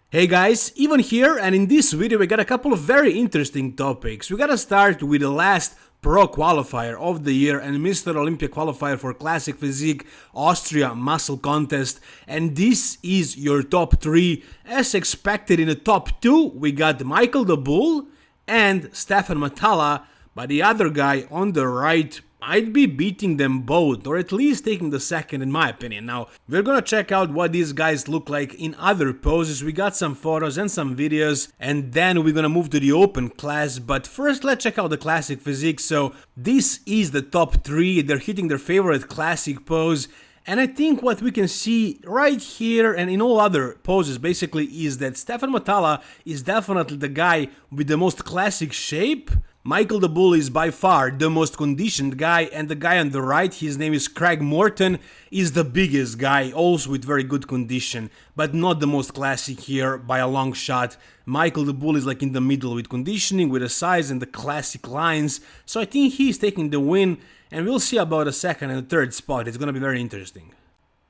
Hey guys, Ivan here, and in this video we got a couple of very interesting topics. We gotta start with the last Pro Qualifier of the year and Mr. Olympia Qualifier for Classic Physique Austria Muscle Contest, and this is your top 3. As expected, in the top 2 we got Michael the Bull and Stephane Matala, but the other guy on the right, I'd be beating them both, or at least taking the second in my opinion. Now, we're gonna check out what these guys look like in other poses. We got some photos and some videos, and then we're gonna move to the open class. But first, let's check out the classic physique. So, this is the top 3. They're hitting their favorite classic pose. And I think what we can see right here and in all other poses basically is that Stephane Matala is definitely the guy with the most classic shape. Michael the Bull is by far the most conditioned guy, and the guy on the right, his name is Craig Morton, is the biggest guy, also with very good condition, but not the most classic here by a long shot. Michael the Bull is like in the middle with conditioning, with the size and the classic lines, so I think he's taking the win, and we'll see about a second and a third spot. It's gonna be very interesting.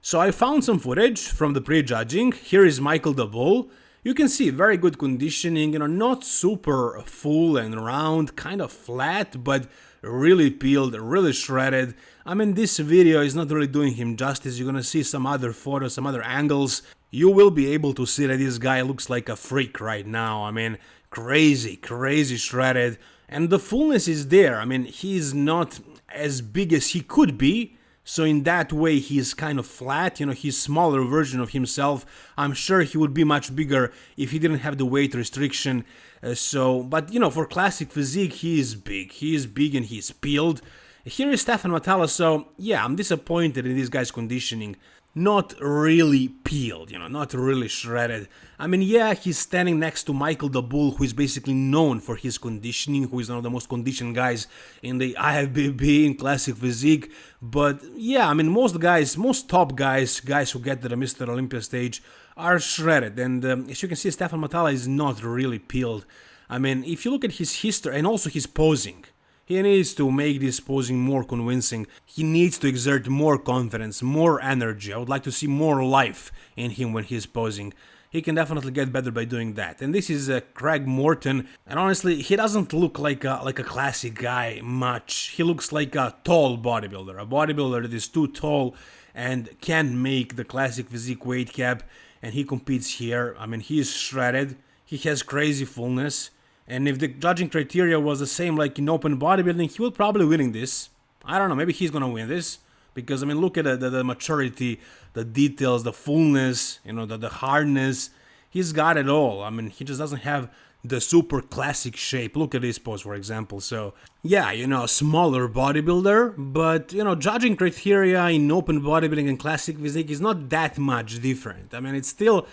So I found some footage from the prejudging. Here is Michael the Bull. You can see very good conditioning, not super full and round, kind of flat, but really peeled, really shredded. I mean, this video is not really doing him justice. You're gonna see some other photos, some other angles. You will be able to see that this guy looks like a freak right now. I mean, crazy shredded. And the fullness is there. I mean, he's not as big as he could be. So in that way, he's kind of flat, he's smaller version of himself. I'm sure he would be much bigger if he didn't have the weight restriction. But for classic physique, he is big and he's peeled. Here is Stephane Matala, so yeah, I'm disappointed in this guy's conditioning. Not really peeled, not really shredded. I mean, yeah, he's standing next to Michael the Bull, who is basically known for his conditioning, who is one of the most conditioned guys in the IFBB in classic physique. But yeah, I mean, most top guys who get to the Mr. Olympia stage are shredded. And as you can see, Stephane Matala is not really peeled. I mean, if you look at his history and also his posing, he needs to make this posing more convincing. He needs to exert more confidence, more energy. I would like to see more life in him when he's posing. He can definitely get better by doing that. And this is Craig Morton. And honestly, he doesn't look like a classic guy much. He looks like a tall bodybuilder. A bodybuilder that is too tall and can't make the classic physique weight cap. And he competes here. I mean, he is shredded. He has crazy fullness. And if the judging criteria was the same like in open bodybuilding, he would probably winning this. I don't know, maybe he's gonna win this. Because, I mean, look at the maturity, the details, the fullness, the hardness. He's got it all. I mean, he just doesn't have the super classic shape. Look at this pose, for example. So, yeah, a smaller bodybuilder. But, judging criteria in open bodybuilding and classic physique is not that much different. I mean, it's still,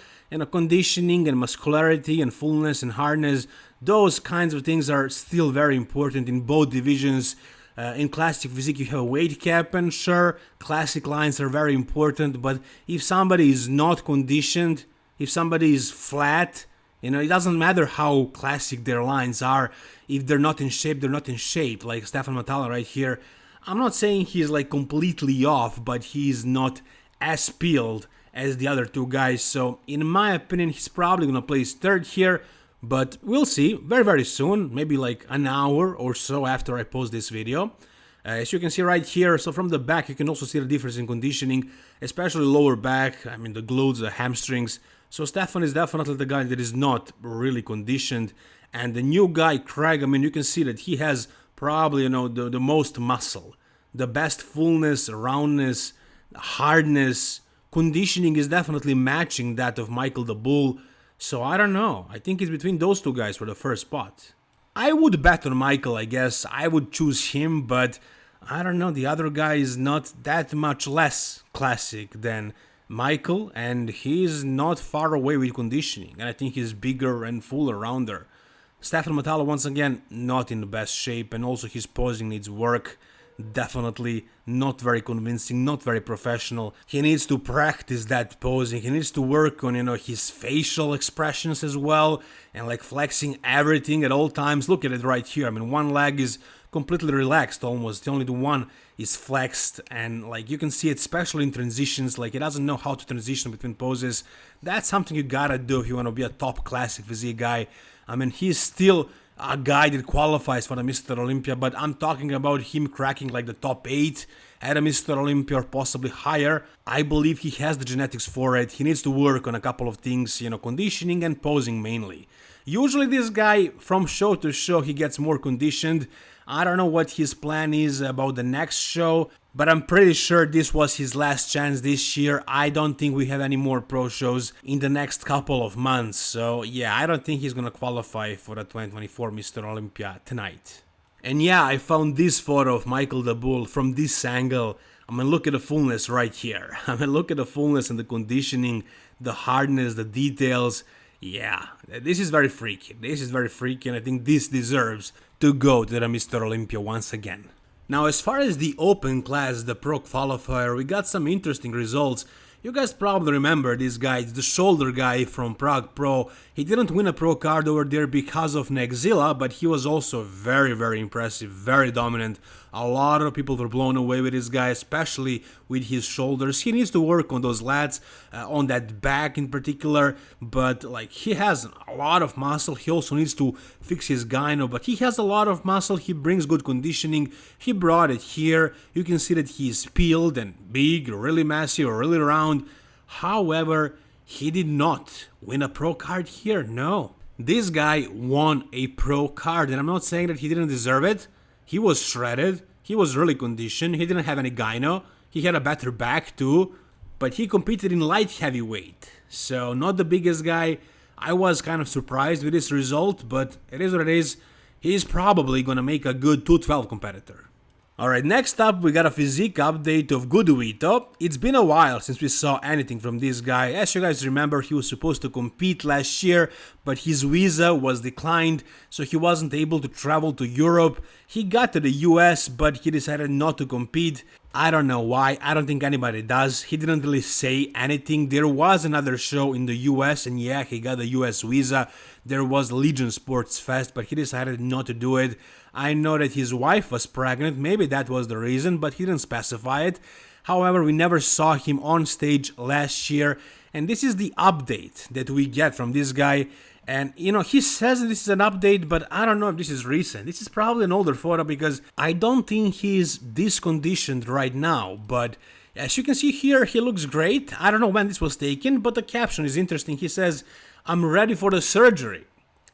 conditioning and muscularity and fullness and hardness. Those kinds of things are still very important in both divisions. In classic physique, you have a weight cap, and sure, classic lines are very important, but if somebody is not conditioned, if somebody is flat, it doesn't matter how classic their lines are. If they're not in shape, they're not in shape, like Stephane Matala right here. I'm not saying he's like completely off, but he's not as peeled as the other two guys, so in my opinion, he's probably gonna place third here. But we'll see very soon, maybe like an hour or so after I post this video. As you can see right here, so from the back you can also see the difference in conditioning, especially lower back, I mean the glutes, the hamstrings. So Stephane is definitely the guy that is not really conditioned. And the new guy, Craig, I mean you can see that he has probably, the most muscle. The best fullness, roundness, hardness, conditioning is definitely matching that of Michael the Bull. So I don't know, I think it's between those two guys for the first spot. I would bet on Michael, I guess, I would choose him, but I don't know, the other guy is not that much less classic than Michael, and he's not far away with conditioning, and I think he's bigger and fuller rounder. Stephane Matala, once again, not in the best shape, and also his posing needs work. definitely not very convincing, not very professional. He needs to practice that posing. He needs to work on, his facial expressions as well, and like flexing everything at all times. Look at it right here. I mean, one leg is completely relaxed almost. Only the one is flexed, and like you can see it, especially in transitions, like he doesn't know how to transition between poses. That's something you gotta do if you want to be a top classic physique guy. I mean, he's still a guy that qualifies for the Mr. Olympia, but I'm talking about him cracking like the top 8 at a Mr. Olympia or possibly higher. I believe he has the genetics for it. He needs to work on a couple of things, conditioning and posing mainly. Usually this guy, from show to show, he gets more conditioned. I don't know what his plan is about the next show, but I'm pretty sure this was his last chance this year. I don't think we have any more pro shows in the next couple of months. So yeah, I don't think he's gonna qualify for the 2024 Mr. Olympia tonight. And yeah, I found this photo of Michael the Bull from this angle. I mean, look at the fullness right here. I mean, look at the fullness and the conditioning, the hardness, the details. Yeah, this is very freaky. This is very freaky, and I think this deserves to go to the Mr. Olympia once again. Now, as far as the open class, the pro qualifier, we got some interesting results. You guys probably remember this guy, the shoulder guy from Prague Pro. He didn't win a pro card over there because of Nexzilla, but he was also very, very impressive, very dominant. A lot of people were blown away with this guy, especially with his shoulders. He needs to work on those lats, on that back in particular, but like he has a lot of muscle. He also needs to fix his gyno, but he has a lot of muscle. He brings good conditioning. He brought it here. You can see that he's peeled and big, really massive, really round. However, he did not win a pro card here, no. This guy won a pro card, and I'm not saying that he didn't deserve it. He was shredded, he was really conditioned, he didn't have any gyno, he had a better back too, but he competed in light heavyweight, so not the biggest guy. I was kind of surprised with this result, but it is what it is. He's probably gonna make a good 212 competitor. Alright, next up we got a physique update of GoodVito. It's been a while since we saw anything from this guy. As you guys remember, he was supposed to compete last year, but his visa was declined, so he wasn't able to travel to Europe. He got to the US, but he decided not to compete. I don't know why, I don't think anybody does. He didn't really say anything. There was another show in the US, and yeah, he got a US visa. There was Legion Sports Fest, but he decided not to do it. I know that his wife was pregnant, maybe that was the reason, but he didn't specify it. However, we never saw him on stage last year, and this is the update that we get from this guy. And he says this is an update, but I don't know if this is recent. This is probably an older photo because I don't think he's this conditioned right now. But as you can see here, he looks great. I don't know when this was taken, but the caption is interesting. He says, "I'm ready for the surgery.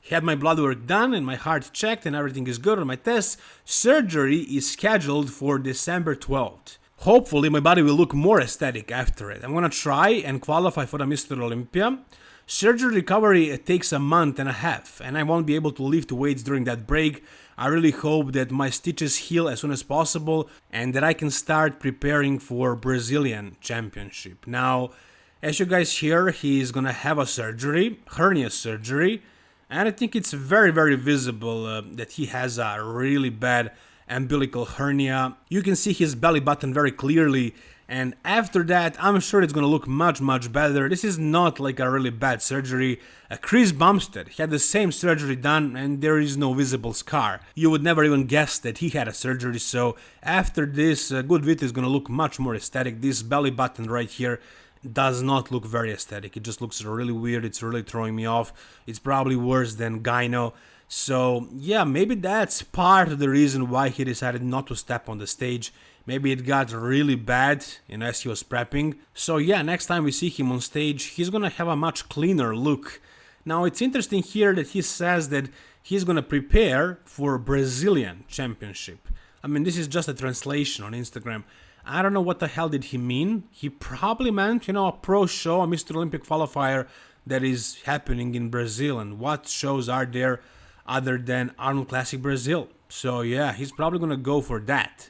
Had my blood work done and my heart checked and everything is good on my tests. Surgery is scheduled for December 12th. Hopefully my body will look more aesthetic after it. I'm gonna try and qualify for the Mr. Olympia. Surgery recovery takes a month and a half, and I won't be able to lift weights during that break. I really hope that my stitches heal as soon as possible and that I can start preparing for Brazilian Championship." Now, as you guys hear, he's gonna have a surgery, hernia surgery, and I think it's very, very visible that he has a really bad umbilical hernia. You can see his belly button very clearly, and after that, I'm sure it's gonna look much, much better. This is not like a really bad surgery. Chris Bumstead had the same surgery done, and there is no visible scar. You would never even guess that he had a surgery, so after this, GoodVito is gonna look much more aesthetic. This belly button right here does not look very aesthetic. It just looks really weird. It's really throwing me off. It's probably worse than gyno. So yeah, maybe that's part of the reason why he decided not to step on the stage. Maybe it got really bad as he was prepping. So yeah, next time we see him on stage, he's gonna have a much cleaner look. Now it's interesting here that he says that he's gonna prepare for Brazilian Championship. I mean, this is just a translation on Instagram. I don't know what the hell did he mean. He probably meant, a pro show, a Mr. Olympic qualifier that is happening in Brazil. And what shows are there other than Arnold Classic Brazil? So yeah, he's probably gonna go for that.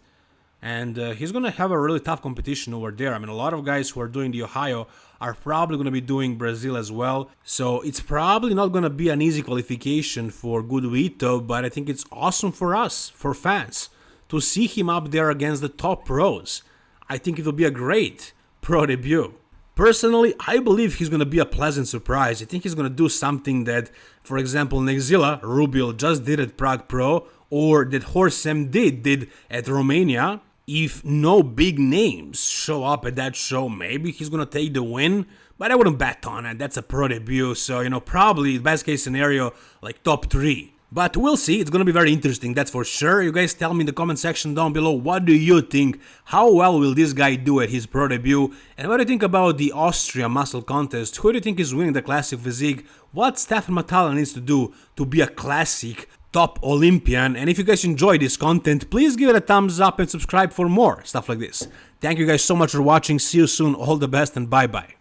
And he's gonna have a really tough competition over there. I mean, a lot of guys who are doing the Ohio are probably gonna be doing Brazil as well. So it's probably not gonna be an easy qualification for GoodVito, but I think it's awesome for us, for fans, to see him up there against the top pros. I think it will be a great pro debut. Personally, I believe he's going to be a pleasant surprise. I think he's going to do something that, for example, Nexila Rubil just did at Prague Pro, or that Horsem did at Romania. If no big names show up at that show, maybe he's going to take the win, but I wouldn't bet on it. That's a pro debut, so, probably best case scenario, like top 3. But we'll see, it's gonna be very interesting, that's for sure. You guys tell me in the comment section down below, what do you think? How well will this guy do at his pro debut? And what do you think about the Austria muscle contest? Who do you think is winning the classic physique? What Stephane Matala needs to do to be a classic top Olympian? And if you guys enjoy this content, please give it a thumbs up and subscribe for more stuff like this. Thank you guys so much for watching, see you soon, all the best and bye bye.